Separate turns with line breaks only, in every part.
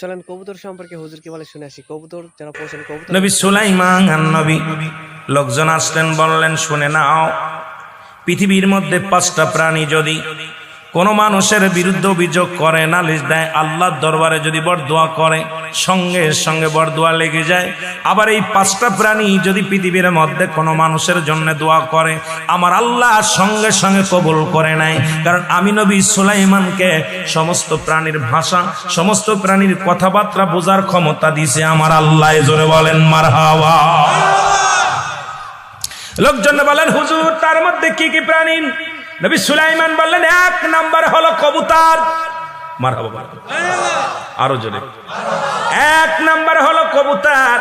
চলেন কবুতর সম্পর্কে হুজুর কি বলে শুনে আসি। কবুতর যারা পোষেন, কবুতর
নবী সুলাইমান নবী লোকজন আসলেন, বললেন শুনে নাও, পৃথিবীর মধ্যে 5টা প্রাণী যদি কোন মানুষের বিরুদ্ধে অভিযোগ করে, নালিশ দেয়, আল্লাহর দরবারে যদি বরদোয়া করে, সঙ্গে সঙ্গে বরদোয়া লেগে যায়। আবার এই 5টা প্রাণী যদি পৃথিবীর মধ্যে কোনো মানুষের জন্য দোয়া করে, আমার আল্লাহ সঙ্গে সঙ্গে কবুল করে নেয়। কারণ আমি নবী সুলাইমানকে সমস্ত প্রাণীর ভাষা, সমস্ত প্রাণীর কথাবার্তা বোঝার ক্ষমতা দিয়েছে আমার আল্লাহ। জোরে বলেন মারহাবা। লোকজন বলেন হুজুর তার মধ্যে কি কি প্রাণী? নবী সুলাইমান বললেন 1 নাম্বার হলো কবুতর। মারহাবা, আরো জোরে। 1 নাম্বার হলো কবুতর।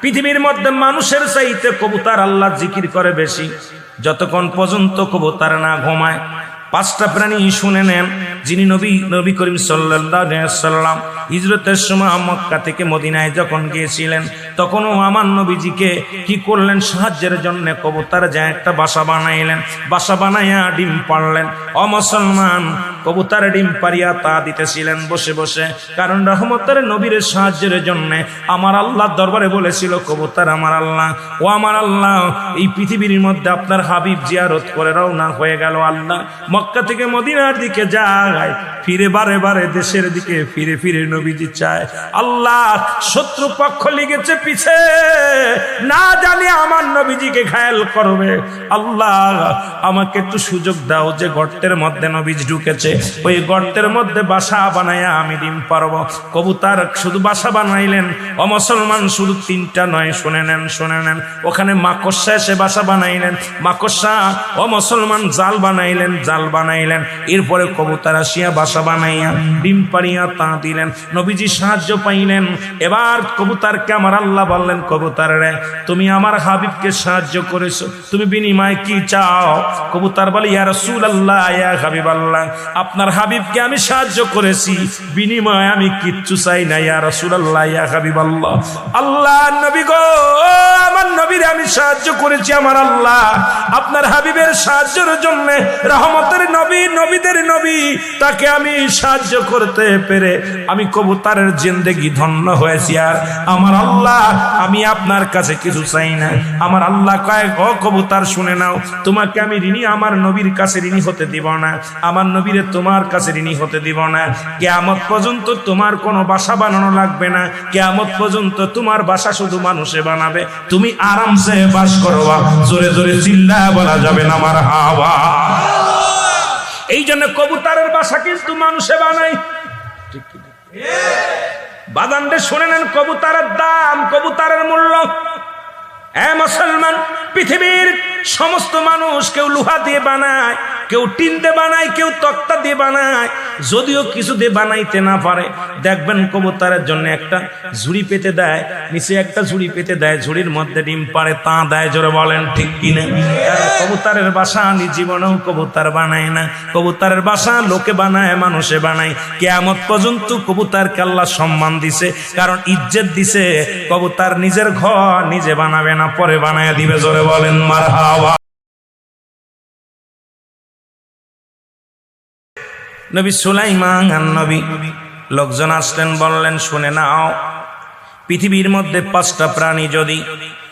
পৃথিবীর মধ্যে মানুষের চাইতে কবুতর আল্লাহ জিকির করে বেশি, যতক্ষণ পর্যন্ত কবুতর না ঘুমায়। 5টা প্রাণী শুনে নেন। যিনি নবী করিম সাল্লাল্লাহু আলাইহি ওয়াসাল্লাম হিজরতের সময় মক্কা থেকে মদিনায় যখন গিয়েছিলেন, তখনও আমার নবীজিকে কি করলেন? সাহায্যের জন্য কবুতর যায় একটা বাসা বানাইলেন, বাসা বানাইয়া ডিম পাড়লেন। ও মুসলমান, কবুতর ডিম পারিয়া তা দিতেছিলেন বসে বসে, কারণ রহমতের নবীর সাহায্যের জন্য আমার আল্লাহর দরবারে বলেছিল, কবুতর আমার আল্লাহ, ও আমার আল্লাহ, এই পৃথিবীর মধ্যে আপনার হাবিব জিয়ারত করে রওনা হয়ে গেল। আল্লাহ মক্কা থেকে মদিনার দিকে যায়, ফিরে বারে বারে দেশের দিকে ফিরে ফিরে নবীজি চায়। আল্লাহ শত্রু পক্ষ লেগেছে পিছে, না জানি আমার নবীজিকে ঘায়েল করবে। আল্লাহ আমাকে একটু সুযোগ দাও, যে গর্তের মধ্যে নবীজি ঢুকেছে ওই গর্তের মধ্যে বাসা বানাইয়া আমি ডিম পারব। কবুতর শুধু বাসা বানাইলেন। ও মুসলমান, শুধু 3টা নয়, শুনে নেন শুনে নেন। ওখানে মাকড়সা এসে বাসা বানাইলেন, মাকড়সা। ও মুসলমান, জাল বানাইলেন, জাল বানাইলেন। এরপরে কবুতর আসিয়া বাসা বানাইয়া ডিম পারিয়া তা দিলেন। নবীজি সাহায্য পাইলেন। এবার কবুতরকে আমার আল্লাহ বললেন, কবুতর রে, তুমি আমার হাবিবকে সাহায্য করেছো, তুমি বিনিময়ে কি চাও? কবুতর বলে, ইয়া রাসূলুল্লাহ, ইয়া হাবিবাল্লাহ, আপনার হাবিবকে আমি সাহায্য করেছি, বিনিময়ে আমি কিচ্ছু চাই না। ইয়া রাসূলুল্লাহ, ইয়া হাবিবাল্লাহ, আল্লাহ নবী গো, আমার নবীরে আমি সাহায্য করেছি। আমার আল্লাহ আপনার হাবিবের সাহায্যের জন্য, রহমতের নবী, নবীদের নবী, তাকে আমি সাহায্য করতে পেরে আমি কবুতরের জিন্দেগি ধন্য হয়েছি। আর আমার আল্লাহ, আমি আপনার কাছে কিছু চাই না। আমার আল্লাহ কয়, ও কবুতর শুনে নাও, তোমাকে আমি ঋণী আমার নবীর কাছে ঋণী হতে দিব না, আমার নবীরে তোমার কাছে ঋণী হতে দিব না। কিয়ামত পর্যন্ত তোমার কোনো বাসা বানানো লাগবে না, কিয়ামত পর্যন্ত তোমার বাসা শুধু মানুষে বানাবে, তুমি আরামসে বাস করবা। জোরে জোরে চিল্লায়া বলা যাবে না মারহাবা। এই জন্য কবুতরের বাসা কিন্তু মানুষে বানাই। বাদানরে শুনে নেন, কবুতরের দাম, কবুতরের মূল্য। মুসলমান, পৃথিবীর সমস্ত মানুষ কেউ লোহা দিয়ে বানায়, কেউ টিন দিয়ে বানায়, কেউ তক্তা দিয়ে বানায়। যদিও কিছু দিয়ে বানাইতে না পারে, দেখবেন কবুতরের জন্য একটা ঝুড়ি পেতে দেয়, নিচে একটা ঝুড়ি পেতে দেয়, ঝুড়ির মধ্যে ডিম পাড়ে তা দেয়। জোরে বলেন ঠিক কিনা? কবুতরের বাসা আমি জীবনেও কবুতর বানায় না। কবুতরের বাসা লোকে বানায়, মানুষে বানায়। কিয়ামত পর্যন্ত কবুতরকে আল্লাহ সম্মান দিছে, কারণ ইজ্জত দিছে। কবুতর নিজের ঘর নিজে বানাবে না, পরে বানায় দিবে। জোরে বলেন মারহাবা। নবী সুলাইমান নবী লোকজন আসলেন, বললেন শুনে নাও, পৃথিবীর মধ্যে 5টা প্রাণী যদি